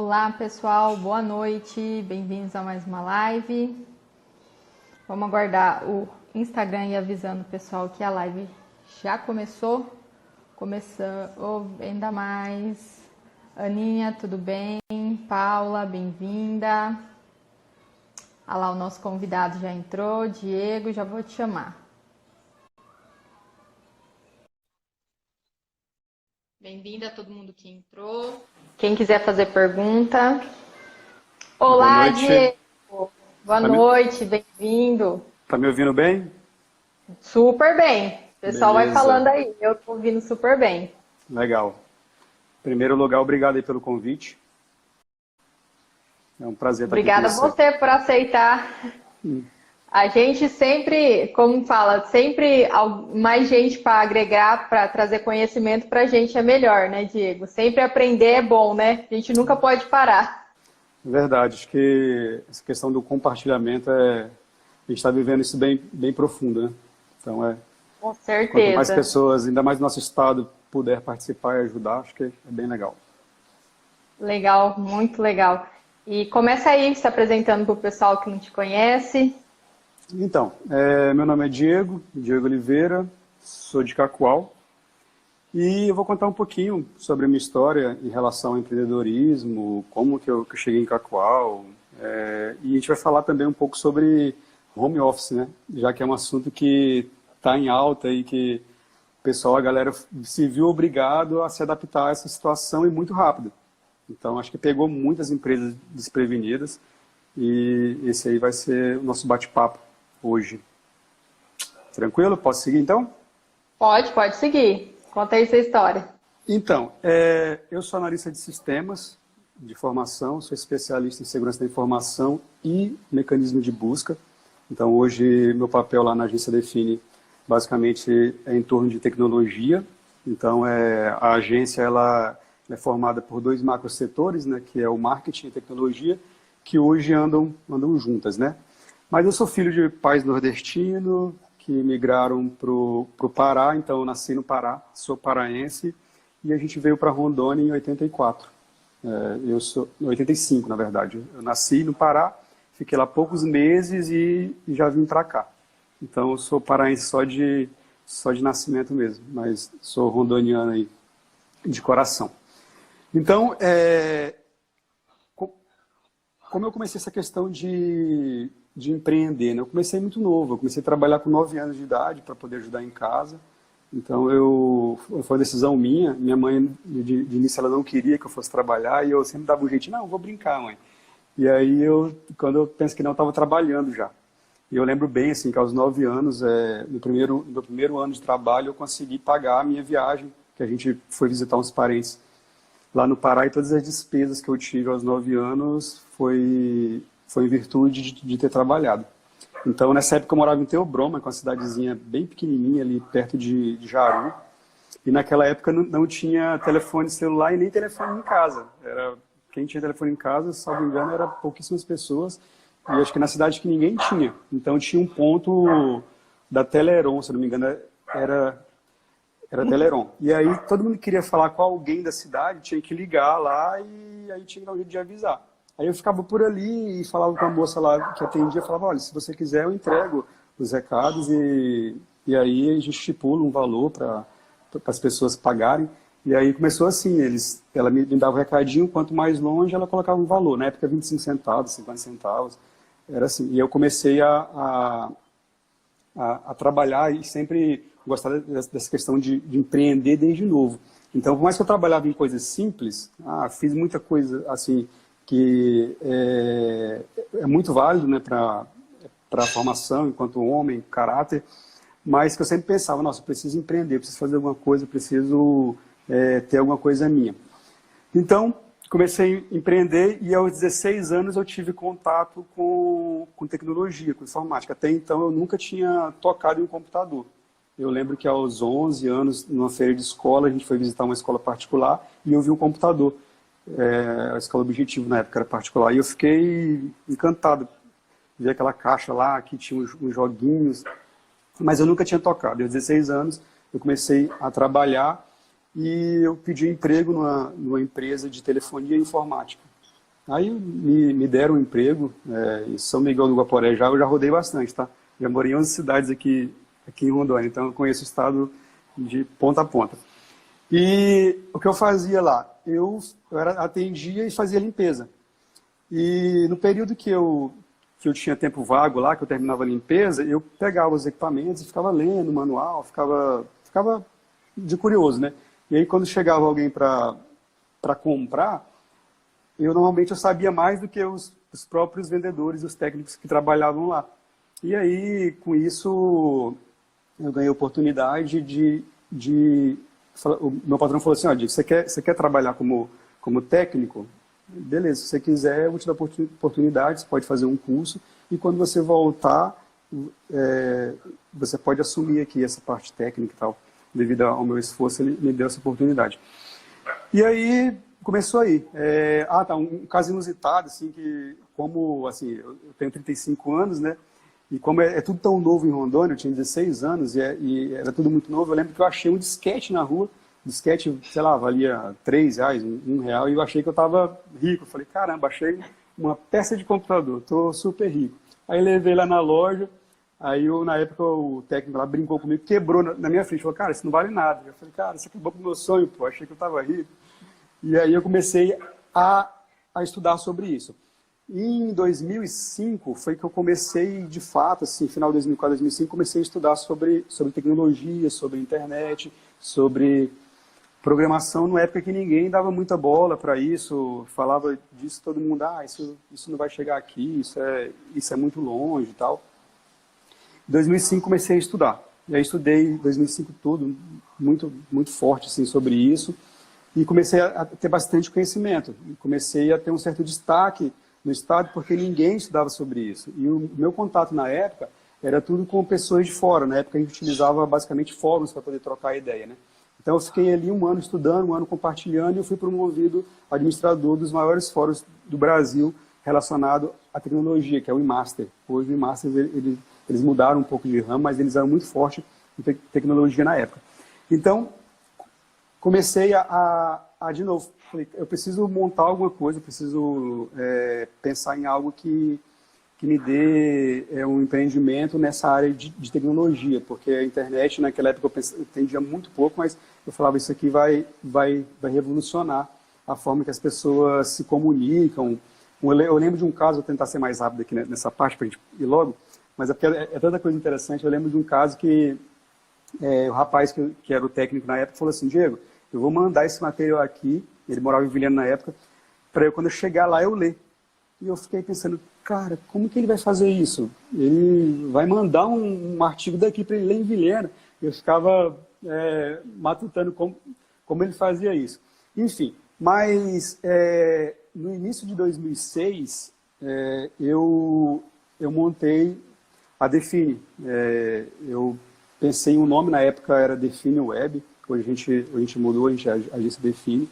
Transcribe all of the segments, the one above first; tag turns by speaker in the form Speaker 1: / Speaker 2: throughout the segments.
Speaker 1: Olá pessoal, boa noite, bem-vindos a mais uma live. Vamos aguardar o Instagram e avisando o pessoal que a live já começou. Começou ainda mais. Aninha, tudo bem? Paula, bem-vinda. Olha lá, o nosso convidado já entrou. Diego, já vou te chamar. Bem-vinda a todo mundo que entrou. Quem quiser fazer pergunta. Olá, Diego. Boa noite, bem-vindo.
Speaker 2: Tá me ouvindo bem?
Speaker 1: Super bem. O pessoal
Speaker 2: Beleza.
Speaker 1: vai falando aí. Eu tô ouvindo super bem.
Speaker 2: Legal. Em primeiro lugar, obrigado aí pelo convite. É um prazer estar aqui com você.
Speaker 1: Obrigada a você por aceitar. A gente sempre, como fala, sempre mais gente para agregar, para trazer conhecimento para a gente é melhor, né, Diego? Sempre aprender é bom, né? A gente nunca pode parar.
Speaker 2: Verdade, acho que essa questão do compartilhamento a gente está vivendo isso bem profundo, né? Então
Speaker 1: com certeza.
Speaker 2: Quanto mais pessoas, ainda mais no nosso estado, puder participar e ajudar, acho que é bem legal.
Speaker 1: Legal, muito legal. E começa aí se apresentando para o pessoal que não te conhece.
Speaker 2: Então, meu nome é Diego Oliveira, sou de Cacoal e eu vou contar um pouquinho sobre a minha história em relação ao empreendedorismo, como que eu cheguei em Cacoal, e a gente vai falar também um pouco sobre home office, né? Já que é um assunto que está em alta e que o pessoal, a galera se viu obrigado a se adaptar a essa situação e muito rápido. Então, acho que pegou muitas empresas desprevenidas e esse aí vai ser o nosso bate-papo hoje. Tranquilo? Posso seguir, então?
Speaker 1: Pode seguir. Conta aí sua história.
Speaker 2: Então, eu sou analista de sistemas de formação, sou especialista em segurança da informação e mecanismo de busca. Então, hoje, meu papel lá na agência Define, basicamente, é em torno de tecnologia. Então, a agência ela é formada por dois macrosetores, né, que é o marketing e tecnologia, que hoje andam juntas, né? Mas eu sou filho de pais nordestinos que migraram para o Pará, então eu nasci no Pará, sou paraense, e a gente veio para Rondônia em 84. Eu sou, 85, na verdade. Eu nasci no Pará, fiquei lá poucos meses e já vim para cá. Então eu sou paraense só de nascimento mesmo, mas sou rondoniano aí de coração. Então, como eu comecei essa questão de empreender, né? Eu comecei muito novo, eu comecei a trabalhar com 9 anos de idade para poder ajudar em casa. Então, foi uma decisão minha. Minha mãe, de início, ela não queria que eu fosse trabalhar e eu sempre dava um jeitinho, não, eu vou brincar, mãe. E aí, quando eu penso que não, eu estava trabalhando já. E eu lembro bem, assim, que aos 9 anos, no meu primeiro ano de trabalho, eu consegui pagar a minha viagem, que a gente foi visitar uns parentes lá no Pará, e todas as despesas que eu tive aos 9 anos foi em virtude de ter trabalhado. Então, nessa época eu morava em Theobroma, que é uma cidadezinha bem pequenininha ali perto de Jaru, e naquela época não tinha telefone celular e nem telefone em casa. Quem tinha telefone em casa, salvo engano, era pouquíssimas pessoas, e acho que na cidade que ninguém tinha. Então tinha um ponto da Teleron, se não me engano, era Teleron. E aí todo mundo queria falar com alguém da cidade, tinha que ligar lá e aí tinha que dar um jeito de avisar. Aí eu ficava por ali e falava com a moça lá que atendia, falava, olha, se você quiser eu entrego os recados e aí a gente estipula um valor para as pessoas pagarem. E aí começou assim, ela me dava um recadinho, quanto mais longe ela colocava um valor. Na época 25 centavos, 50 centavos, era assim. E eu comecei a trabalhar e sempre gostar dessa questão de empreender desde novo. Então, por mais que eu trabalhava em coisas simples, fiz muita coisa assim que é muito válido, né, para a formação enquanto homem, caráter, mas que eu sempre pensava, nossa, eu preciso empreender, preciso fazer alguma coisa, preciso ter alguma coisa minha. Então, comecei a empreender e aos 16 anos eu tive contato com tecnologia, com informática. Até então eu nunca tinha tocado em um computador. Eu lembro que aos 11 anos, numa feira de escola, a gente foi visitar uma escola particular e eu vi um computador. A escola Objetivo na época era particular. E eu fiquei encantado. Vi aquela caixa lá que tinha uns joguinhos, mas eu nunca tinha tocado. Aos 16 anos eu comecei a trabalhar e eu pedi emprego numa empresa de telefonia e informática. Aí me deram um emprego em São Miguel do Guaporé, eu já rodei bastante, tá? Já morei em 11 cidades aqui em Rondônia, então eu conheço o estado de ponta a ponta. E o que eu fazia lá? Eu atendia e fazia limpeza. E no período que eu tinha tempo vago lá, que eu terminava a limpeza, eu pegava os equipamentos e ficava lendo o manual, ficava de curioso, né? E aí quando chegava alguém para comprar, normalmente eu sabia mais do que os próprios vendedores, os técnicos que trabalhavam lá. E aí, com isso, eu ganhei a oportunidade o meu patrão falou assim, ó, Diego, você quer trabalhar como técnico? Beleza, se você quiser, eu vou te dar oportunidade, você pode fazer um curso, e quando você voltar, você pode assumir aqui essa parte técnica e tal. Devido ao meu esforço, ele me deu essa oportunidade. E aí, começou aí. Um caso inusitado, assim, que como, assim, eu tenho 35 anos, né? E como é tudo tão novo em Rondônia, eu tinha 16 anos e era tudo muito novo, eu lembro que eu achei um disquete na rua, disquete, sei lá, valia R$3, R$1, e eu achei que eu estava rico. Eu falei, caramba, achei uma peça de computador, estou super rico. Aí levei lá na loja, aí na época o técnico lá brincou comigo, quebrou na minha frente, falou, cara, isso não vale nada. Eu falei, cara, isso acabou com o meu sonho, pô, achei que eu estava rico. E aí eu comecei a estudar sobre isso. E em 2005 foi que eu comecei, de fato, assim, final de 2004, 2005, comecei a estudar sobre tecnologia, sobre internet, sobre programação, numa época que ninguém dava muita bola para isso, falava disso todo mundo, isso não vai chegar aqui, isso é muito longe e tal. Em 2005 comecei a estudar. E aí estudei 2005 tudo, muito, muito forte assim, sobre isso, e comecei a ter bastante conhecimento. Comecei a ter um certo destaque no estado, porque ninguém estudava sobre isso. E o meu contato na época era tudo com pessoas de fora. Na época a gente utilizava basicamente fóruns para poder trocar ideia, né? Então eu fiquei ali um ano estudando, um ano compartilhando, e eu fui promovido administrador dos maiores fóruns do Brasil relacionado à tecnologia, que é o eMaster. Hoje o eMaster, eles mudaram um pouco de ramo, mas eles eram muito fortes em tecnologia na época. Então, comecei de novo, falei, eu preciso montar alguma coisa, eu preciso pensar em algo que me dê um empreendimento nessa área de tecnologia, porque a internet, naquela época, eu entendia muito pouco, mas eu falava, isso aqui vai revolucionar a forma que as pessoas se comunicam. Eu lembro de um caso, vou tentar ser mais rápido aqui nessa parte, para a gente ir logo, mas é tanta coisa interessante. Eu lembro de um caso que o rapaz que era o técnico na época falou assim, Diego, eu vou mandar esse material aqui, ele morava em Vilhena na época, para eu, quando eu chegar lá, eu ler. E eu fiquei pensando, cara, como que ele vai fazer isso? Ele vai mandar um artigo daqui para ele ler em Vilhena. Eu ficava matutando como ele fazia isso. Enfim, mas no início de 2006, eu montei a Define. Eu pensei em um nome, na época era Define Web, hoje a gente mudou, a agência Define,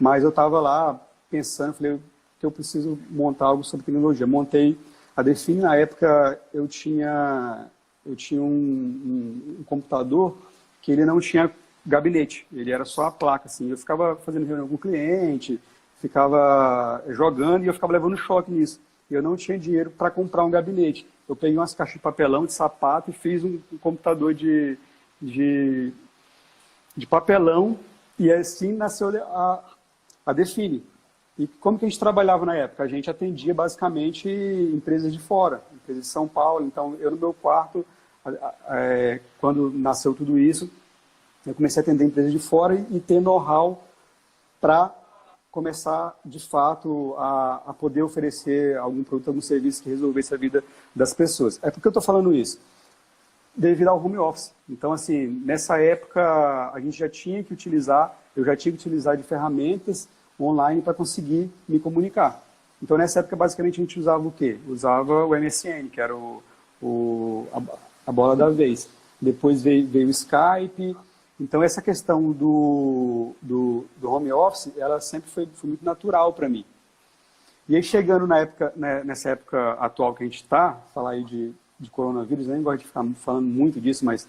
Speaker 2: mas eu estava lá pensando, falei que eu preciso montar algo sobre tecnologia. Montei a Define, na época eu tinha um computador que ele não tinha gabinete, ele era só a placa, assim. Eu ficava fazendo reunião com o cliente, ficava jogando e eu ficava levando choque nisso. Eu não tinha dinheiro para comprar um gabinete. Eu peguei umas caixas de papelão, de sapato e fiz um computador de papelão e assim nasceu a Define. E como que a gente trabalhava na época? A gente atendia basicamente empresas de fora, empresas de São Paulo. Então, eu no meu quarto, quando nasceu tudo isso, eu comecei a atender empresas de fora e ter know-how para começar, de fato, a poder oferecer algum produto, algum serviço que resolvesse a vida das pessoas. Por que eu estou falando isso? Devido ao home office. Então, assim, nessa época, eu já tinha que utilizar de ferramentas online para conseguir me comunicar. Então, nessa época, basicamente, a gente usava o quê? Usava o MSN, que era a bola da vez. Depois veio o Skype. Então, essa questão do home office, ela sempre foi muito natural para mim. E aí, chegando nessa época atual que a gente está, falar aí de coronavírus, eu nem gosto de ficar falando muito disso, mas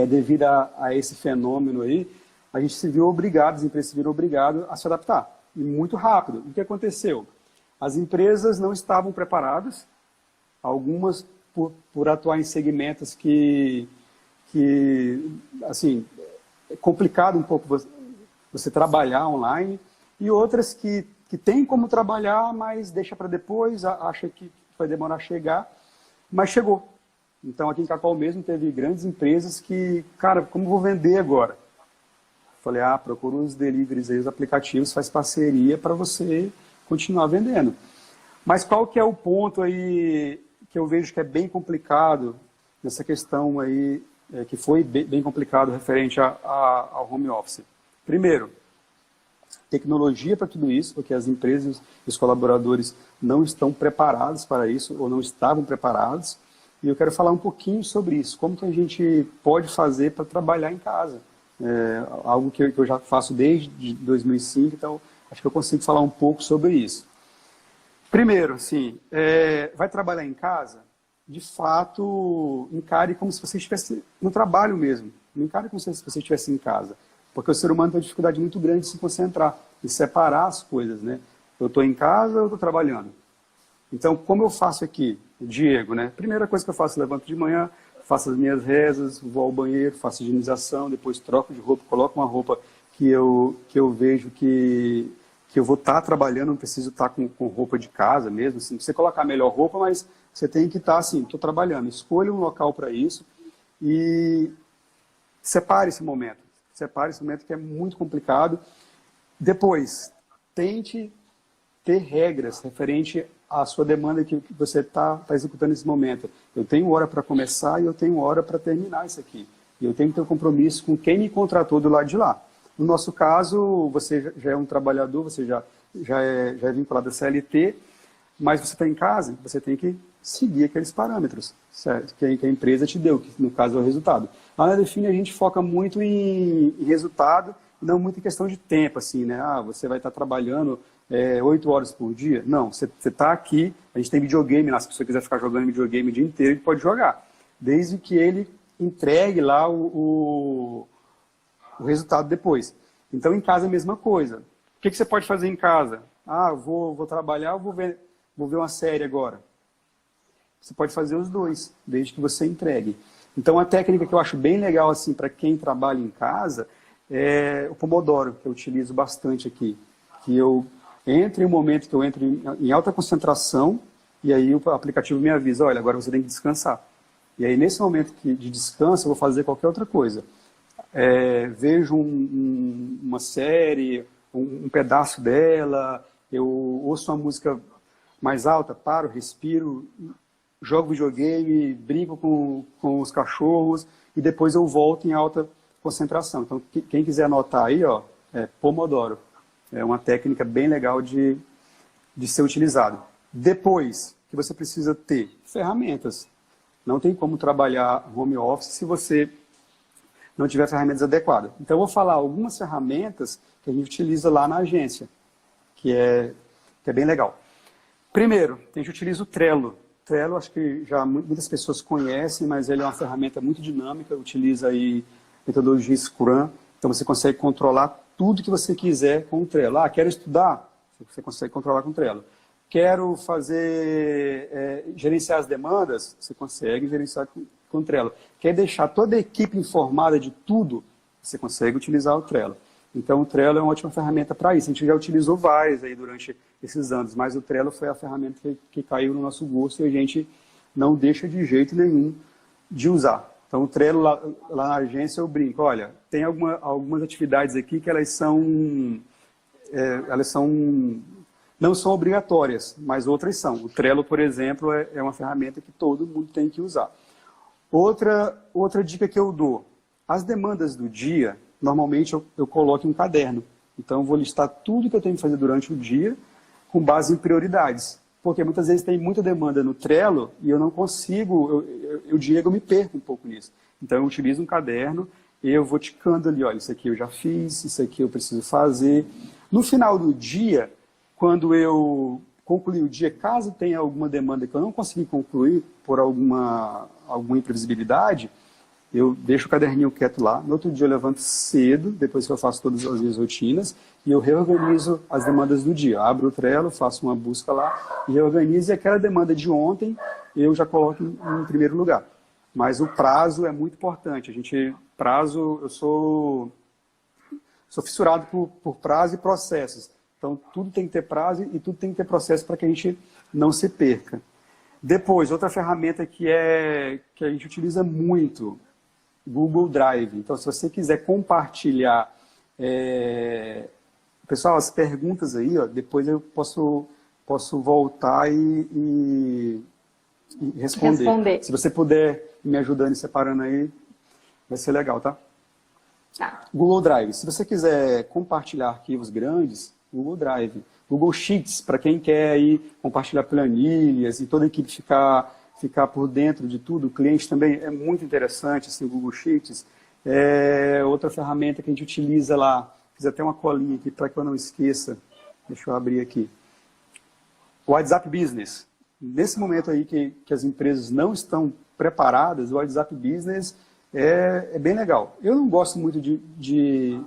Speaker 2: devido a esse fenômeno aí, a gente se viu obrigado, as empresas se viram obrigadas a se adaptar. E muito rápido. O que aconteceu? As empresas não estavam preparadas, algumas por atuar em segmentos que assim, é complicado um pouco você trabalhar online, e outras que tem como trabalhar, mas deixa para depois, acha que vai demorar a chegar, mas chegou. Então, aqui em Cacau mesmo, teve grandes empresas que, cara, como vou vender agora? Falei, procura os deliveries aí, os aplicativos, faz parceria para você continuar vendendo. Mas qual que é o ponto aí que eu vejo que é bem complicado nessa questão aí, que foi bem complicado referente ao home office? Primeiro, tecnologia para tudo isso, porque as empresas e os colaboradores não estão preparados para isso, ou não estavam preparados. E eu quero falar um pouquinho sobre isso, como que a gente pode fazer para trabalhar em casa. Algo que eu já faço desde 2005, então acho que eu consigo falar um pouco sobre isso. Primeiro, assim, vai trabalhar em casa? De fato, encare como se você estivesse no trabalho mesmo. Não encare como se você estivesse em casa. Porque o ser humano tem uma dificuldade muito grande de se concentrar, de separar as coisas, né? Eu estou em casa ou eu estou trabalhando? Então, como eu faço aqui, Diego, né? Primeira coisa que eu faço, levanto de manhã, faço as minhas rezas, vou ao banheiro, faço higienização, depois troco de roupa, coloco uma roupa que eu vejo que eu vou estar trabalhando, não preciso estar com roupa de casa mesmo. Assim, você colocar a melhor roupa, mas você tem que estar assim, estou trabalhando. Escolha um local para isso e separe esse momento. Separe esse momento que é muito complicado. Depois, tente ter regras referente à sua demanda que você está executando nesse momento. Eu tenho hora para começar e eu tenho hora para terminar isso aqui. E eu tenho que ter um compromisso com quem me contratou do lado de lá. No nosso caso, você já é um trabalhador, você já é vinculado à CLT, mas você está em casa, você tem que seguir aqueles parâmetros, certo? Que a empresa te deu, que no caso é o resultado. Lá na Define a gente foca muito em resultado, não muito em questão de tempo, assim, né? Você vai estar trabalhando 8 horas por dia. Não, você está aqui, a gente tem videogame lá, se a pessoa quiser ficar jogando videogame o dia inteiro, ele pode jogar, desde que ele entregue lá o resultado depois. Então, em casa é a mesma coisa. O que você pode fazer em casa? Eu vou trabalhar, vou ver uma série agora. Você pode fazer os dois, desde que você entregue. Então, a técnica que eu acho bem legal assim, para quem trabalha em casa é o Pomodoro, que eu utilizo bastante aqui. Que eu entro em um momento que eu entro em alta concentração e aí o aplicativo me avisa, olha, agora você tem que descansar. E aí, nesse momento de descanso, eu vou fazer qualquer outra coisa. Vejo uma série, um pedaço dela, eu ouço uma música mais alta, paro, respiro, jogo videogame, brinco com os cachorros e depois eu volto em alta concentração. Então, quem quiser anotar aí, Pomodoro. É uma técnica bem legal de ser utilizado. Depois, que você precisa ter ferramentas. Não tem como trabalhar home office se você não tiver ferramentas adequadas. Então, eu vou falar algumas ferramentas que a gente utiliza lá na agência, que é bem legal. Primeiro, a gente utiliza o Trello. Trello, acho que já muitas pessoas conhecem, mas ele é uma ferramenta muito dinâmica, utiliza aí metodologia Scrum, então você consegue controlar tudo que você quiser com o Trello. Quero estudar? Você consegue controlar com o Trello. Quero gerenciar as demandas? Você consegue gerenciar com o Trello. Quer deixar toda a equipe informada de tudo? Você consegue utilizar o Trello. Então, o Trello é uma ótima ferramenta para isso. A gente já utilizou várias aí durante esses anos, mas o Trello foi a ferramenta que caiu no nosso gosto e a gente não deixa de jeito nenhum de usar. Então, o Trello lá na agência eu brinco, olha, tem algumas atividades aqui que elas não são obrigatórias, mas outras são. O Trello, por exemplo, é uma ferramenta que todo mundo tem que usar. Outra dica que eu dou, as demandas do dia, normalmente eu coloco em um caderno. Então, eu vou listar tudo que eu tenho que fazer durante o dia com base em prioridades. Porque muitas vezes tem muita demanda no Trello e eu não consigo, Diego, eu me perco um pouco nisso. Então, eu utilizo um caderno e eu vou ticando ali, olha, isso aqui eu já fiz, isso aqui eu preciso fazer. No final do dia, quando eu concluir o dia, caso tenha alguma demanda que eu não consegui concluir por alguma imprevisibilidade, eu deixo o caderninho quieto lá, no outro dia eu levanto cedo, depois que eu faço todas as minhas rotinas, e eu reorganizo as demandas do dia. Eu abro o Trello, faço uma busca lá, e reorganizo, e aquela demanda de ontem eu já coloco em primeiro lugar. Mas o prazo é muito importante. Eu sou fissurado por prazo e processos. Então, tudo tem que ter prazo e tudo tem que ter processo para que a gente não se perca. Depois, outra ferramenta que a gente utiliza muito, Google Drive. Então, se você quiser compartilhar, pessoal, as perguntas aí, ó, depois eu posso voltar e responder. Se você puder ir me ajudando e separando aí, vai ser legal, tá?
Speaker 1: Tá.
Speaker 2: Google Drive. Se você quiser compartilhar arquivos grandes, Google Drive. Google Sheets, para quem quer aí compartilhar planilhas e toda a equipe ficar por dentro de tudo. O cliente também é muito interessante, assim, o Google Sheets. Outra ferramenta que a gente utiliza lá, fiz até uma colinha aqui para que eu não esqueça. Deixa eu abrir aqui. O WhatsApp Business. Nesse momento aí que as empresas não estão preparadas, o WhatsApp Business é bem legal. Eu não gosto muito de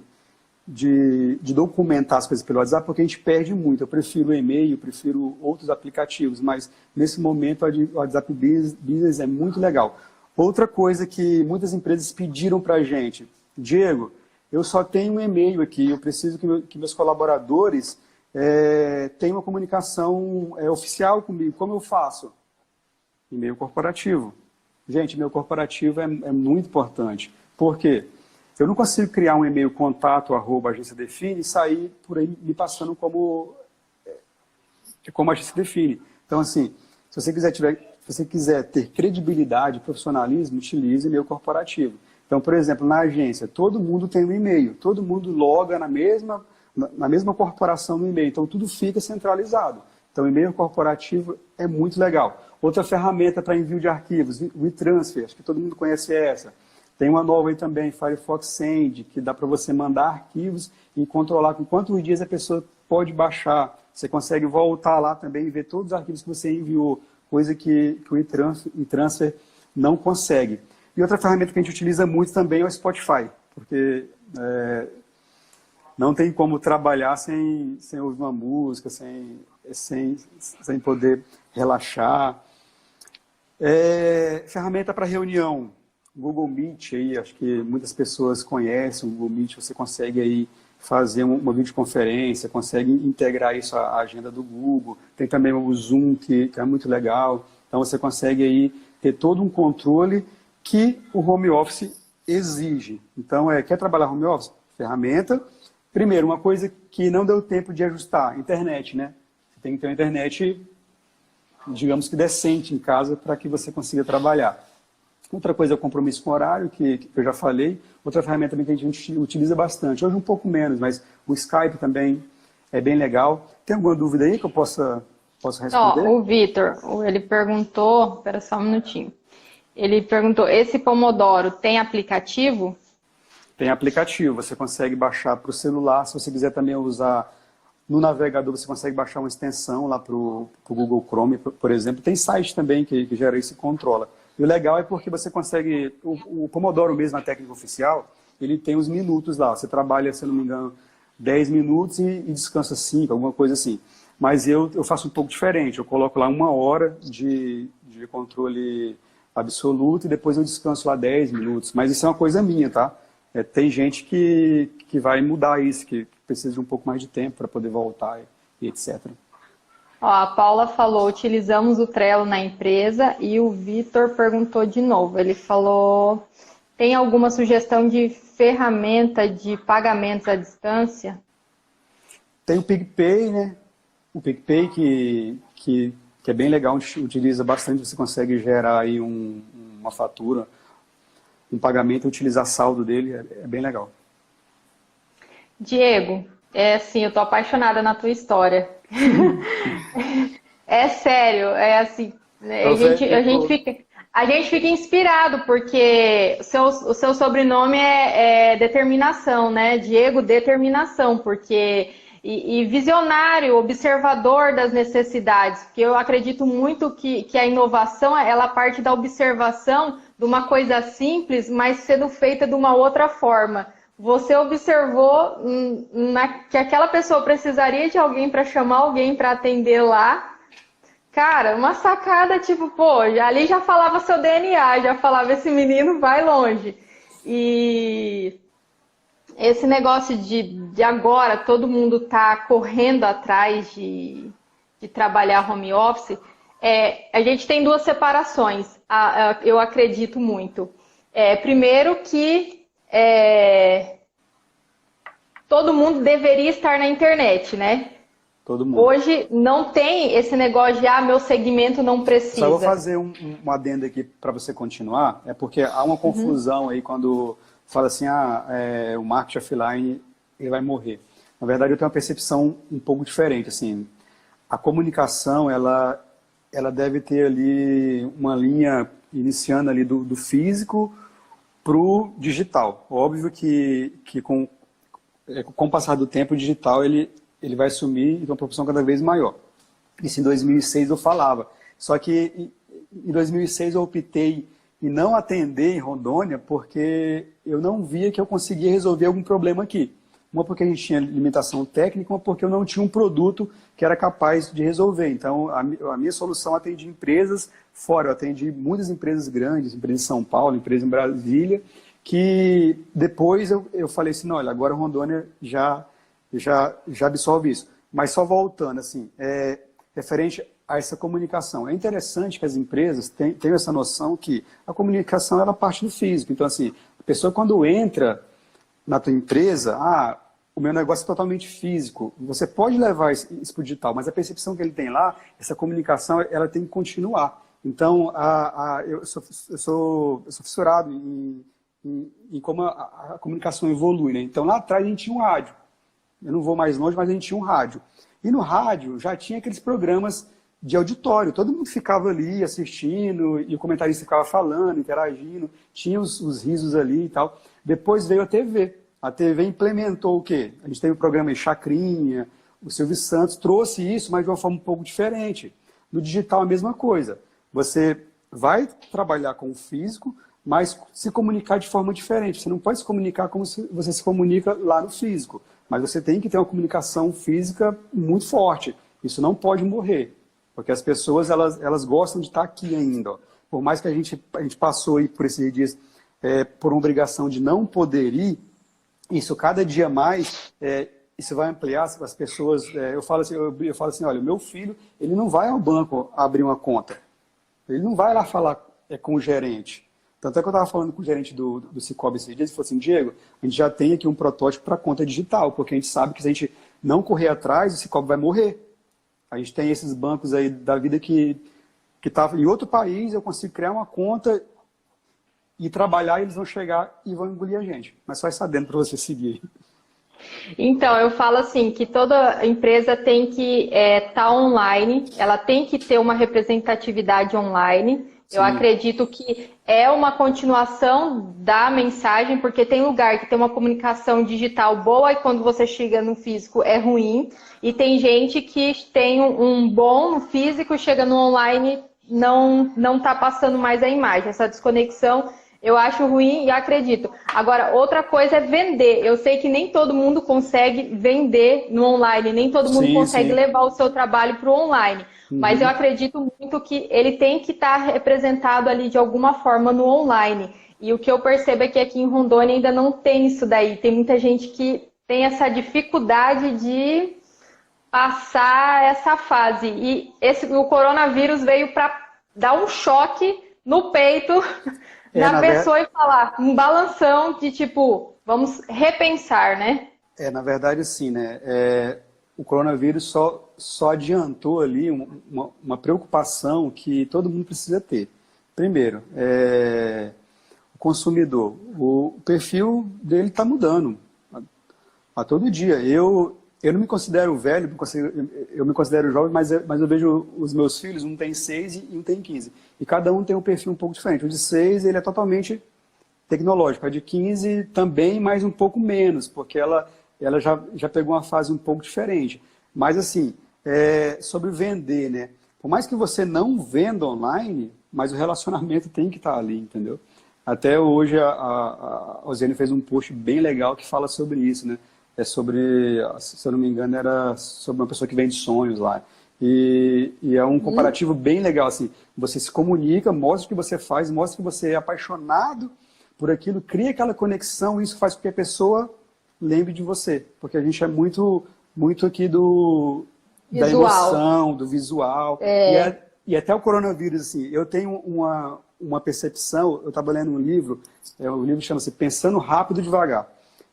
Speaker 2: documentar as coisas pelo WhatsApp, porque a gente perde muito. Eu prefiro o e-mail, prefiro outros aplicativos, mas nesse momento o WhatsApp Business é muito legal. Outra coisa que muitas empresas pediram para a gente, Diego, eu só tenho um e-mail aqui, eu preciso que meus colaboradores tenham uma comunicação oficial comigo. Como eu faço? E-mail corporativo. Gente, e-mail corporativo é muito importante. Por quê? Eu não consigo criar um e-mail contato@agência define e sair por aí me passando como a agência define. Então, assim, se você quiser ter credibilidade e profissionalismo, utilize e-mail corporativo. Então, por exemplo, na agência, todo mundo tem um e-mail, todo mundo loga na mesma corporação no e-mail, então tudo fica centralizado. Então, e-mail corporativo é muito legal. Outra ferramenta para envio de arquivos, o WeTransfer, acho que todo mundo conhece essa. Tem uma nova aí também, Firefox Send, que dá para você mandar arquivos e controlar com quantos dias a pessoa pode baixar. Você consegue voltar lá também e ver todos os arquivos que você enviou, coisa que o WeTransfer não consegue. E outra ferramenta que a gente utiliza muito também é o Spotify, porque não tem como trabalhar sem ouvir uma música, sem poder relaxar. Ferramenta para reunião. Google Meet, aí, acho que muitas pessoas conhecem o Google Meet, você consegue aí fazer uma videoconferência, consegue integrar isso à agenda do Google, tem também o Zoom, que é muito legal, então você consegue aí ter todo um controle que o home office exige. Então, quer trabalhar home office? Ferramenta. Primeiro, uma coisa que não deu tempo de ajustar, internet, né? Você tem que ter uma internet, digamos que decente em casa para que você consiga trabalhar. Outra coisa é o compromisso com o horário, que eu já falei. Outra ferramenta também que a gente utiliza bastante. Hoje um pouco menos, mas o Skype também é bem legal. Tem alguma dúvida aí que eu possa responder?
Speaker 1: O Vitor, ele perguntou... Espera só um minutinho. Ele perguntou, esse Pomodoro tem aplicativo?
Speaker 2: Tem aplicativo. Você consegue baixar para o celular. Se você quiser também usar no navegador, você consegue baixar uma extensão lá para o Google Chrome, por exemplo. Tem site também que gera isso e controla. E o legal é porque você consegue, o Pomodoro mesmo, a técnica oficial, ele tem os minutos lá. Você trabalha, se não me engano, 10 minutos e descansa 5, alguma coisa assim. Mas eu faço um pouco diferente. Eu coloco lá 1 hora de controle absoluto e depois eu descanso lá 10 minutos. Mas isso é uma coisa minha, tá? Tem gente que vai mudar isso, que precisa de um pouco mais de tempo para poder voltar e etc.
Speaker 1: A Paula falou, utilizamos o Trello na empresa, e o Vitor perguntou de novo. Ele falou, tem alguma sugestão de ferramenta de pagamentos à distância?
Speaker 2: Tem o PicPay, né? O PicPay que é bem legal, a gente utiliza bastante, você consegue gerar aí uma fatura, um pagamento e utilizar saldo dele, é bem legal.
Speaker 1: Diego, assim, eu tô apaixonada na tua história. É sério, assim, a gente fica inspirado, porque o seu sobrenome é determinação, né? Diego Determinação, porque e visionário, observador das necessidades, porque eu acredito muito que a inovação, ela parte da observação de uma coisa simples, mas sendo feita de uma outra forma. Você observou que aquela pessoa precisaria de alguém para chamar alguém para atender lá. Cara, uma sacada tipo, pô, ali já falava seu DNA, já falava esse menino vai longe. E esse negócio de agora todo mundo tá correndo atrás de trabalhar home office, a gente tem duas separações, eu acredito muito. Primeiro que todo mundo deveria estar na internet, né?
Speaker 2: Todo mundo.
Speaker 1: Hoje não tem esse negócio de, meu segmento não precisa.
Speaker 2: Só vou fazer um adendo aqui para você continuar, porque há uma confusão aí quando fala assim, o marketing offline ele vai morrer. Na verdade, eu tenho uma percepção um pouco diferente. Assim, a comunicação, ela deve ter ali uma linha iniciando ali do físico para o digital. Óbvio que com o passar do tempo, o digital ele vai assumir uma proporção cada vez maior. Isso em 2006 eu falava. Só que em 2006 eu optei em não atender em Rondônia porque eu não via que eu conseguia resolver algum problema aqui. Uma porque a gente tinha limitação técnica, uma porque eu não tinha um produto que era capaz de resolver. Então, a minha solução atendia empresas fora. Eu atendi muitas empresas grandes, empresas em São Paulo, empresas em Brasília, que depois eu falei assim, não, olha, agora Rondônia já absorve isso. Mas só voltando, assim, referente a essa comunicação. É interessante que as empresas tenham essa noção que a comunicação ela parte do físico. Então, assim, a pessoa quando entra na tua empresa, o meu negócio é totalmente físico. Você pode levar isso para o digital, mas a percepção que ele tem lá, essa comunicação, ela tem que continuar. Então, eu sou fissurado em como a comunicação evolui, né? Então, lá atrás a gente tinha um rádio. Eu não vou mais longe, mas a gente tinha um rádio. E no rádio já tinha aqueles programas de auditório. Todo mundo ficava ali assistindo e o comentarista ficava falando, interagindo. Tinha os risos ali e tal. Depois veio a TV. A TV implementou o quê? A gente teve o programa em Chacrinha, o Silvio Santos trouxe isso, mas de uma forma um pouco diferente. No digital a mesma coisa. Você vai trabalhar com o físico, mas se comunicar de forma diferente. Você não pode se comunicar como você se comunica lá no físico. Mas você tem que ter uma comunicação física muito forte. Isso não pode morrer. Porque as pessoas, elas gostam de estar aqui ainda. Ó. Por mais que a gente passou aí por esses dias por uma obrigação de não poder ir, isso cada dia mais, isso vai ampliar as pessoas. Eu falo assim, olha, o meu filho, ele não vai ao banco abrir uma conta. Ele não vai lá falar com o gerente. Tanto é que eu estava falando com o gerente do Cicobi esses dias, ele falou assim, Diego, a gente já tem aqui um protótipo para conta digital, porque a gente sabe que se a gente não correr atrás, o Cicobi vai morrer. A gente tem esses bancos aí da vida que tá em outro país, eu consigo criar uma conta e trabalhar, e eles vão chegar e vão engolir a gente. Mas só isso adentro para você seguir.
Speaker 1: Então, eu falo assim, que toda empresa tem que estar online, ela tem que ter uma representatividade online. Sim. Eu acredito que é uma continuação da mensagem, porque tem lugar que tem uma comunicação digital boa e quando você chega no físico é ruim. E tem gente que tem um bom no físico, chega no online, não está passando mais a imagem. Essa desconexão eu acho ruim e acredito. Agora, outra coisa é vender. Eu sei que nem todo mundo consegue vender no online, nem todo mundo consegue levar o seu trabalho para o online. Mas eu acredito muito que ele tem que estar representado ali de alguma forma no online. E o que eu percebo é que aqui em Rondônia ainda não tem isso daí. Tem muita gente que tem essa dificuldade de passar essa fase. E o coronavírus veio para dar um choque no peito da pessoa e falar, um balanção de tipo, vamos repensar, né?
Speaker 2: Na verdade, sim, né? O coronavírus só adiantou ali uma preocupação que todo mundo precisa ter. Primeiro, o consumidor. O perfil dele está mudando a todo dia. Eu não me considero velho, eu me considero jovem, mas eu vejo os meus filhos, um tem 6 e um tem 15. E cada um tem um perfil um pouco diferente. O de 6, ele é totalmente tecnológico. A de 15 também, mas um pouco menos, porque ela ela já pegou uma fase um pouco diferente. Mas, assim, sobre vender, né? Por mais que você não venda online, mas o relacionamento tem que estar ali, entendeu? Até hoje a Osiane fez um post bem legal que fala sobre isso, né? É sobre, se eu não me engano, era sobre uma pessoa que vende sonhos lá. E é um comparativo bem legal, assim. Você se comunica, mostra o que você faz, mostra que você é apaixonado por aquilo, cria aquela conexão, e isso faz com que a pessoa lembre de você. Porque a gente é muito aqui da emoção, do visual. E até o coronavírus, assim, eu tenho uma percepção, eu estava lendo um livro, o livro chama-se Pensando Rápido e Devagar,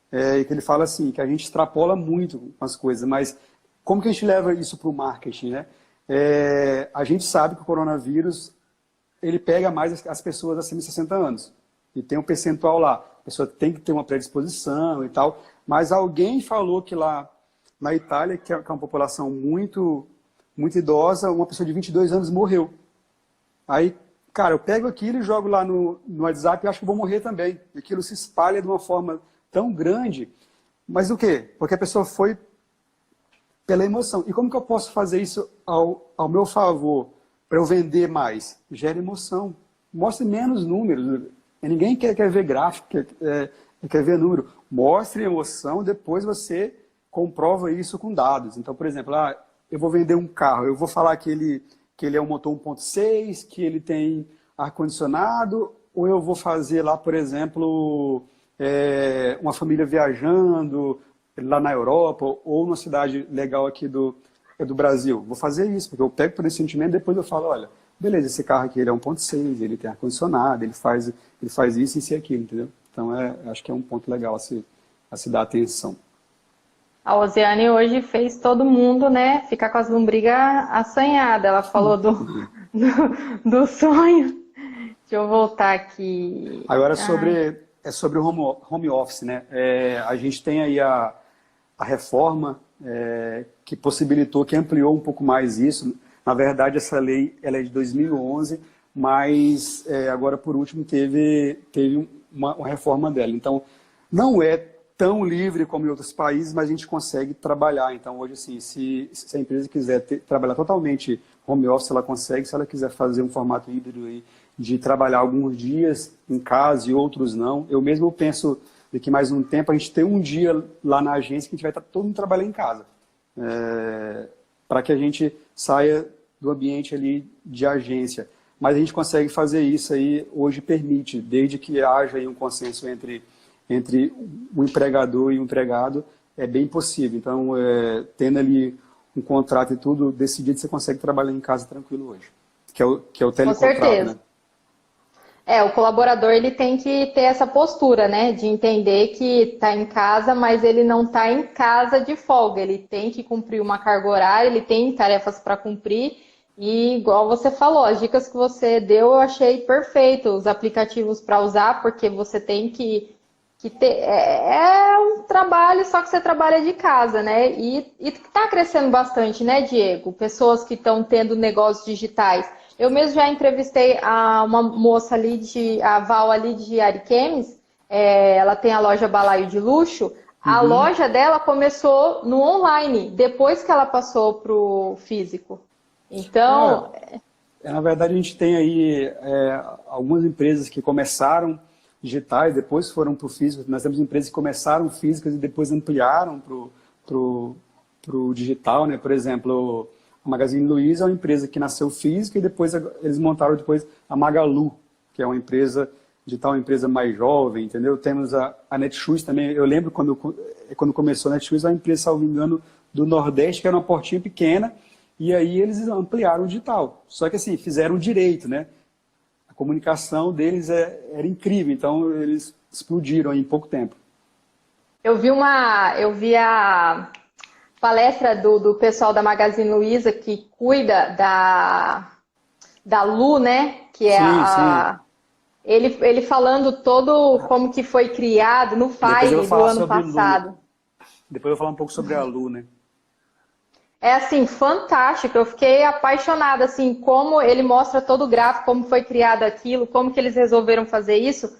Speaker 2: que ele fala assim, que a gente extrapola muito com as coisas, mas como que a gente leva isso para o marketing, né? A gente sabe que o coronavírus, ele pega mais as pessoas acima de 60 anos, e tem um percentual lá, a pessoa tem que ter uma predisposição e tal, mas alguém falou que lá na Itália, que é uma população muito idosa, uma pessoa de 22 anos morreu. Aí, cara, eu pego aquilo e jogo lá no WhatsApp e acho que vou morrer também. Aquilo se espalha de uma forma tão grande. Mas o quê? Porque a pessoa foi pela emoção. E como que eu posso fazer isso ao meu favor para eu vender mais? Gera emoção. Mostre menos números. Ninguém quer ver gráfico, quer ver número. Mostre emoção, depois você comprova isso com dados. Então, por exemplo, eu vou vender um carro, eu vou falar que ele é um motor 1.6, que ele tem ar-condicionado, ou eu vou fazer lá, por exemplo, uma família viajando lá na Europa, ou numa cidade legal aqui do Brasil. Vou fazer isso, porque eu pego por esse sentimento e depois eu falo, olha, beleza, esse carro aqui ele é 1.6, ele tem ar-condicionado, ele faz isso e aquilo, entendeu? Então, acho que é um ponto legal a se dar atenção.
Speaker 1: A Osiane hoje fez todo mundo, né, ficar com as lombrigas assanhadas. Ela falou do sonho. Deixa eu voltar aqui.
Speaker 2: Agora sobre o home office, né? A gente tem aí a reforma que possibilitou, que ampliou um pouco mais isso. Na verdade, essa lei ela é de 2011, mas agora, por último, teve uma reforma dela. Então, não é tão livre como em outros países, mas a gente consegue trabalhar. Então, hoje, assim, se a empresa quiser trabalhar totalmente home office, ela consegue. Se ela quiser fazer um formato híbrido aí, de trabalhar alguns dias em casa e outros não. Eu mesmo penso que mais um tempo a gente tem um dia lá na agência que a gente vai estar todo mundo trabalhando em casa. Para que a gente saia do ambiente ali de agência. Mas a gente consegue fazer isso aí, hoje permite, desde que haja aí um consenso entre o empregador e o empregado, é bem possível. Então, tendo ali um contrato e tudo decidido, você consegue trabalhar em casa tranquilo hoje. Que é o telecontrato,
Speaker 1: com certeza,
Speaker 2: né?
Speaker 1: O colaborador ele tem que ter essa postura, né? De entender que está em casa, mas ele não está em casa de folga. Ele tem que cumprir uma carga horária, ele tem tarefas para cumprir. E igual você falou, as dicas que você deu eu achei perfeito. Os aplicativos para usar, porque você tem que ter, é um trabalho, só que você trabalha de casa, né? E está crescendo bastante, né, Diego? Pessoas que estão tendo negócios digitais. Eu mesmo já entrevistei uma moça ali, a Val ali de Ariquemes, ela tem a loja Balaio de Luxo. A loja dela começou no online, depois que ela passou para o físico. Então...
Speaker 2: na verdade, a gente tem aí algumas empresas que começaram digitais, depois foram para o físico. Nós temos empresas que começaram físicas e depois ampliaram para o digital, né? Por exemplo, a Magazine Luiza é uma empresa que nasceu física e depois eles montaram depois a Magalu, que é uma empresa digital, uma empresa mais jovem, entendeu? Temos a Netshoes também. Eu lembro quando começou a Netshoes, uma empresa, salvo engano, do Nordeste, que era uma portinha pequena, e aí eles ampliaram o digital. Só que assim, fizeram direito, né? A comunicação deles era incrível, então eles explodiram em pouco tempo.
Speaker 1: Eu vi a palestra do pessoal da Magazine Luiza que cuida da Lu, né? Que é
Speaker 2: sim.
Speaker 1: Ele falando todo como que foi criado no Fire do ano passado.
Speaker 2: Depois eu vou falar um pouco sobre a Lu, né?
Speaker 1: É assim, fantástico. Eu fiquei apaixonada, assim, como ele mostra todo o gráfico, como foi criado aquilo, como que eles resolveram fazer isso.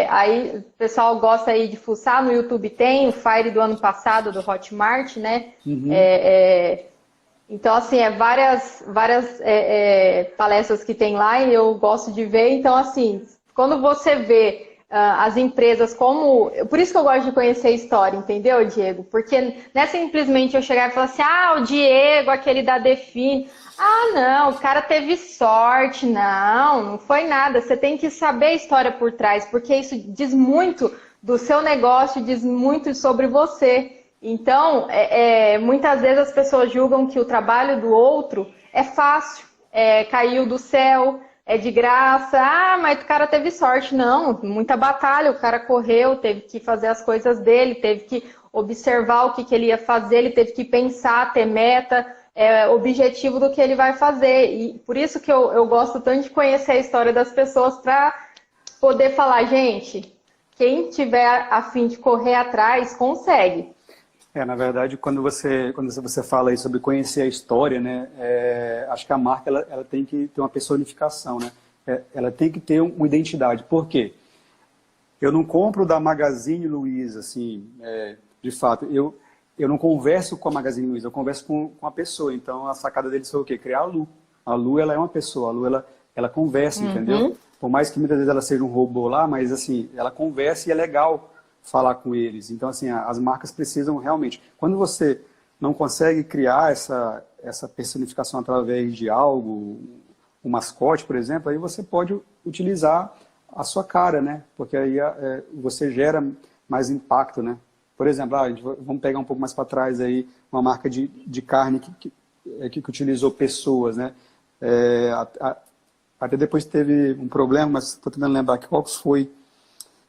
Speaker 1: Aí o pessoal gosta aí de fuçar, no YouTube tem o Fire do ano passado, do Hotmart, né?
Speaker 2: Uhum.
Speaker 1: Então, assim, várias palestras que tem lá e eu gosto de ver. Então, assim, quando você vê as empresas como... Por isso que eu gosto de conhecer a história, entendeu, Diego? Porque não é simplesmente eu chegar e falar assim, o Diego, aquele da Define. Não, o cara teve sorte. Não foi nada. Você tem que saber a história por trás, porque isso diz muito do seu negócio, diz muito sobre você. Então, muitas vezes as pessoas julgam que o trabalho do outro é fácil, caiu do céu, é de graça, mas o cara teve sorte. Não, muita batalha, o cara correu, teve que fazer as coisas dele, teve que observar o que ele ia fazer, ele teve que pensar, ter meta, objetivo do que ele vai fazer. E por isso que eu gosto tanto de conhecer a história das pessoas para poder falar, gente, quem tiver a fim de correr atrás, consegue.
Speaker 2: Na verdade, quando você fala aí sobre conhecer a história, né, acho que a marca ela tem que ter uma personificação, né? Ela tem que ter uma identidade. Por quê? Eu não compro da Magazine Luiza, assim, de fato. Eu não converso com a Magazine Luiza, eu converso com a pessoa. Então, a sacada deles foi o quê? Criar a Lu. A Lu, ela é uma pessoa. A Lu, ela conversa, entendeu? Por mais que muitas vezes ela seja um robô lá, mas, assim, ela conversa e é legal falar com eles. Então, assim, as marcas precisam realmente... Quando você não consegue criar essa personificação através de algo, um mascote, por exemplo, aí você pode utilizar a sua cara, né? Porque aí você gera mais impacto, né? Por exemplo, vamos pegar um pouco mais para trás aí, uma marca de carne que utilizou pessoas, né? Até depois teve um problema, mas estou tentando lembrar qual que foi.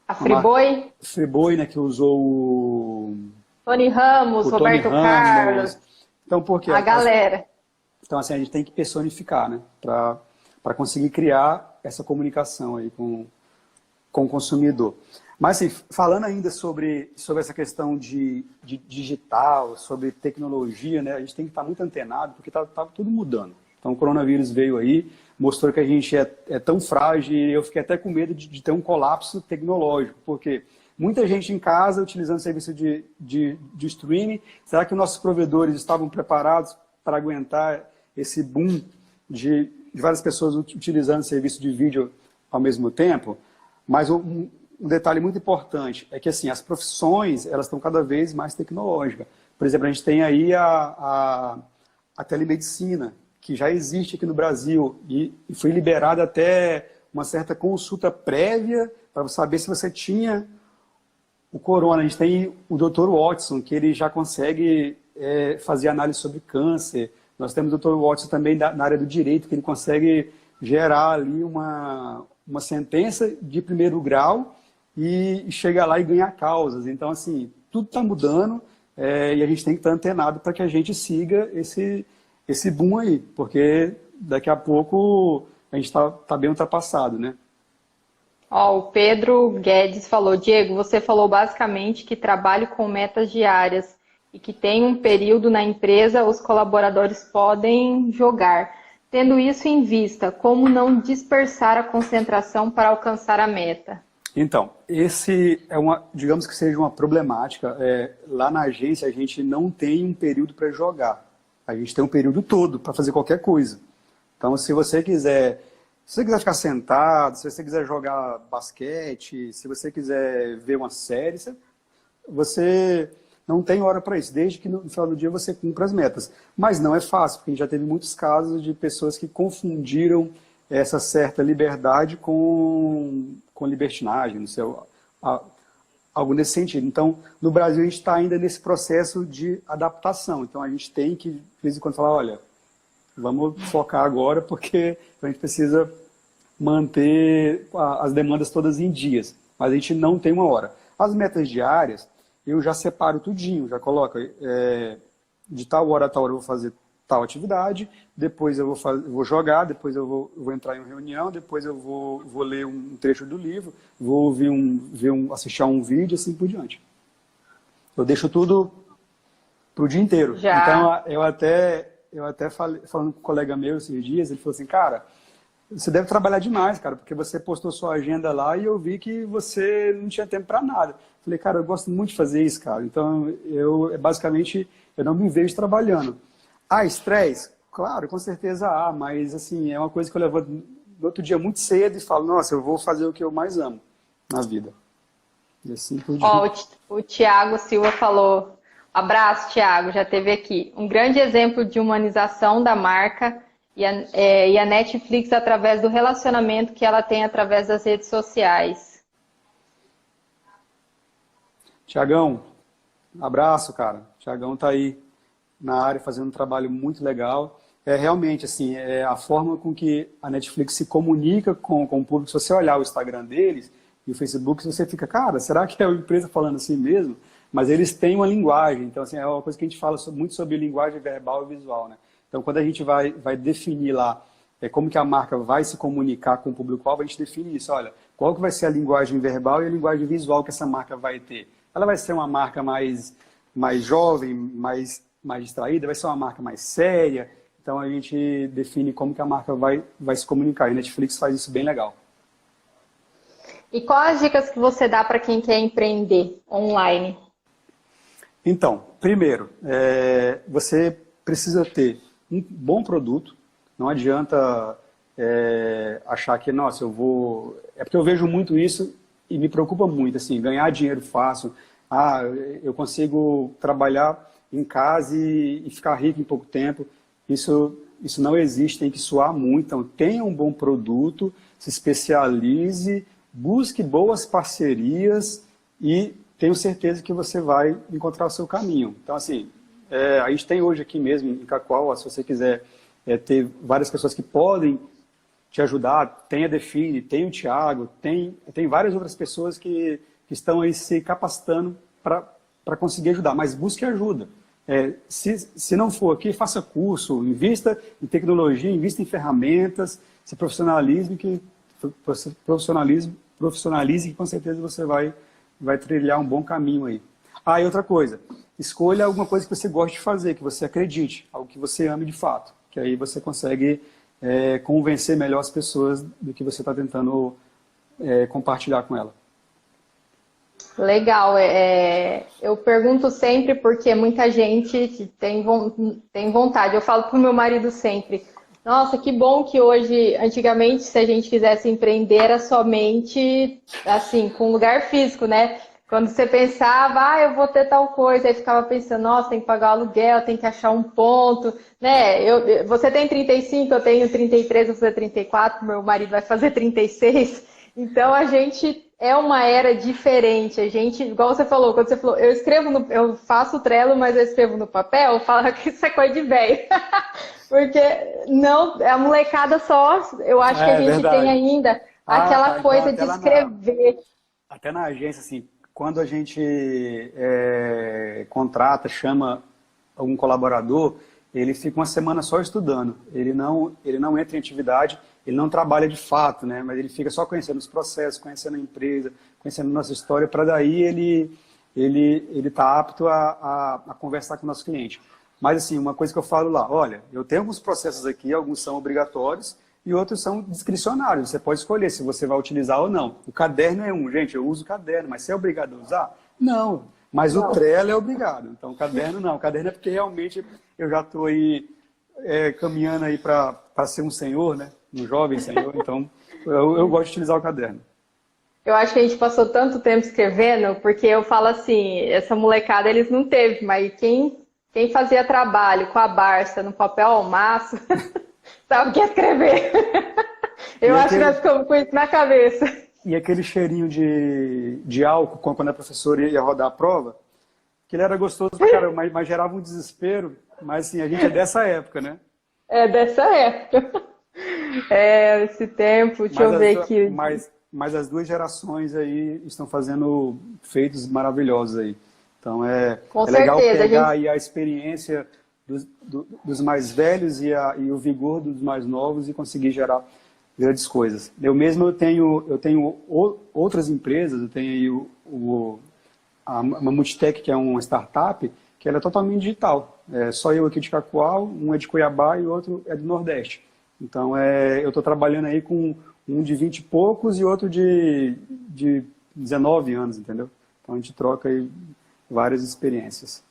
Speaker 1: A Friboi?
Speaker 2: Friboi, né, que usou o
Speaker 1: Tony Ramos, Roberto Carlos.
Speaker 2: Então, por quê?
Speaker 1: A galera.
Speaker 2: Então, assim, a gente tem que personificar, né, para conseguir criar essa comunicação aí com o consumidor. Mas, assim, falando ainda sobre essa questão de digital, sobre tecnologia, né, a gente tem que estar muito antenado, porque tá tudo mudando. Então, o coronavírus veio aí, mostrou que a gente é tão frágil e eu fiquei até com medo de ter um colapso tecnológico, porque muita gente em casa utilizando serviço de streaming. Será que os nossos provedores estavam preparados para aguentar esse boom de várias pessoas utilizando serviço de vídeo ao mesmo tempo? Mas um detalhe muito importante é que, assim, as profissões elas estão cada vez mais tecnológicas. Por exemplo, a gente tem aí a telemedicina, que já existe aqui no Brasil e foi liberada até uma certa consulta prévia para saber se você tinha o corona. A gente tem o Dr. Watson, que ele já consegue fazer análise sobre câncer. Nós temos o Dr. Watson também na área do direito, que ele consegue gerar ali uma sentença de primeiro grau e chegar lá e ganhar causas. Então, assim, tudo está mudando e a gente tem que estar antenado para que a gente siga esse boom aí, porque daqui a pouco a gente está bem ultrapassado, né?
Speaker 1: O Pedro Guedes falou, Diego, você falou basicamente que trabalho com metas diárias e que tem um período na empresa os colaboradores podem jogar. Tendo isso em vista, como não dispersar a concentração para alcançar a meta?
Speaker 2: Então, esse digamos que seja uma problemática. Lá na agência a gente não tem um período para jogar. A gente tem um período todo para fazer qualquer coisa. Então, se você quiser ficar sentado, se você quiser jogar basquete, se você quiser ver uma série, você não tem hora para isso, desde que no final do dia você cumpra as metas. Mas não é fácil, porque a gente já teve muitos casos de pessoas que confundiram essa certa liberdade com libertinagem, não sei, algo nesse sentido. Então, no Brasil, a gente está ainda nesse processo de adaptação. Então, a gente tem que, de vez em quando, falar, olha, vamos focar agora, porque a gente precisa manter as demandas todas em dias. Mas a gente não tem uma hora. As metas diárias, eu já separo tudinho, já coloco de tal hora a tal hora eu vou fazer tal atividade, depois eu vou jogar, depois eu vou entrar em uma reunião, depois eu vou ler um trecho do livro, vou assistir a um vídeo, assim por diante. Eu deixo tudo pro dia inteiro. Já. Então, eu até falei, falando com um colega meu esses dias, ele falou assim, cara, você deve trabalhar demais, cara, porque você postou sua agenda lá e eu vi que você não tinha tempo para nada. Falei, cara, eu gosto muito de fazer isso, cara. Então, basicamente, eu não me vejo trabalhando. Ah, estresse? Claro, com certeza há, mas assim, é uma coisa que eu levanto no outro dia muito cedo e falo, nossa, eu vou fazer o que eu mais amo na vida. E assim por
Speaker 1: Ó,
Speaker 2: diante.
Speaker 1: o Tiago Silva falou, abraço, Tiago, já teve aqui. Um grande exemplo de humanização da marca e a Netflix através do relacionamento que ela tem através das redes sociais.
Speaker 2: Tiagão, abraço, cara. Tiagão tá aí na área fazendo um trabalho muito legal. É realmente assim, é a forma com que a Netflix se comunica com o público. Se você olhar o Instagram deles e o Facebook, você fica, cara, será que é uma empresa falando assim mesmo? Mas eles têm uma linguagem. Então, assim, é uma coisa que a gente fala muito sobre linguagem verbal e visual, né? Então, quando a gente vai definir lá como que a marca vai se comunicar com o público-alvo, a gente define isso. Olha, qual que vai ser a linguagem verbal e a linguagem visual que essa marca vai ter? Ela vai ser uma marca mais jovem, mais distraída? Vai ser uma marca mais séria? Então, a gente define como que a marca vai se comunicar. E a Netflix faz isso bem legal.
Speaker 1: E quais as dicas que você dá para quem quer empreender online?
Speaker 2: Então, primeiro, você precisa ter um bom produto. Não adianta achar que, nossa, eu vou... É porque eu vejo muito isso e me preocupa muito, assim, ganhar dinheiro fácil. Ah, eu consigo trabalhar em casa e ficar rico em pouco tempo. Isso não existe, tem que suar muito. Então, tenha um bom produto, se especialize, busque boas parcerias e tenho certeza que você vai encontrar o seu caminho. Então, assim, a gente tem hoje aqui mesmo, em Cacoal, se você quiser ter várias pessoas que podem te ajudar, tem a Define, tem o Thiago, tem várias outras pessoas que estão aí se capacitando para conseguir ajudar, mas busque ajuda. Se não for aqui, faça curso, invista em tecnologia, invista em ferramentas, se profissionalize, que com certeza você vai trilhar um bom caminho aí. Ah, e outra coisa, escolha alguma coisa que você goste de fazer, que você acredite, algo que você ame de fato, que aí você consegue convencer melhor as pessoas do que você está tentando compartilhar com ela.
Speaker 1: Legal, eu pergunto sempre porque muita gente tem vontade. Eu falo para o meu marido sempre, nossa, que bom que hoje, antigamente, se a gente quisesse empreender, era somente, assim, com lugar físico, né? Quando você pensava, eu vou ter tal coisa, aí ficava pensando, nossa, tem que pagar o aluguel, tem que achar um ponto, né? Você tem 35, eu tenho 33, eu vou fazer 34, meu marido vai fazer 36. Então, a gente é uma era diferente. A gente, igual você falou, quando você falou, eu faço o Trello, mas eu escrevo no papel, fala que isso é coisa de velho. Porque não, a molecada só, eu acho que a gente
Speaker 2: verdade.
Speaker 1: tem ainda aquela coisa de escrever.
Speaker 2: Até na agência, assim, quando a gente contrata, chama um colaborador, ele fica uma semana só estudando. Ele não entra em atividade, ele não trabalha de fato, né? Mas ele fica só conhecendo os processos, conhecendo a empresa, conhecendo a nossa história, para daí ele tá apto a conversar com o nosso cliente. Mas, assim, uma coisa que eu falo lá, olha, eu tenho alguns processos aqui, alguns são obrigatórios e outros são discricionários. Você pode escolher se você vai utilizar ou não. O caderno é um, gente, eu uso o caderno, mas você é obrigado a usar? Não, mas o Trello é obrigado. Então, o caderno não. O caderno é porque realmente eu já estou aí caminhando aí para ser um senhor, né? Um jovem senhor. Então, eu gosto de utilizar o caderno.
Speaker 1: Eu acho que a gente passou tanto tempo escrevendo, porque eu falo assim, essa molecada eles não teve, mas quem fazia trabalho com a Barça no papel almaço, sabe o que é escrever. Eu acho que nós ficamos com isso na cabeça.
Speaker 2: E aquele cheirinho de álcool, quando a professora ia rodar a prova, que ele era gostoso pra caramba, mas gerava um desespero. Mas assim, a gente é dessa época, né?
Speaker 1: É dessa época. Esse tempo, deixa eu ver aqui.
Speaker 2: Mas as duas gerações aí estão fazendo feitos maravilhosos aí. Então
Speaker 1: Com
Speaker 2: legal
Speaker 1: certeza,
Speaker 2: pegar aí a experiência dos mais velhos e o vigor dos mais novos e conseguir gerar grandes coisas. Eu mesmo eu tenho outras empresas, eu tenho aí a Mamutitec, que é uma startup, que ela é totalmente digital. Só eu aqui de Cacoal, um é de Cuiabá e o outro é do Nordeste. Então, eu estou trabalhando aí com um de 20 e poucos e outro de 19 anos, entendeu? Então, a gente troca aí várias experiências.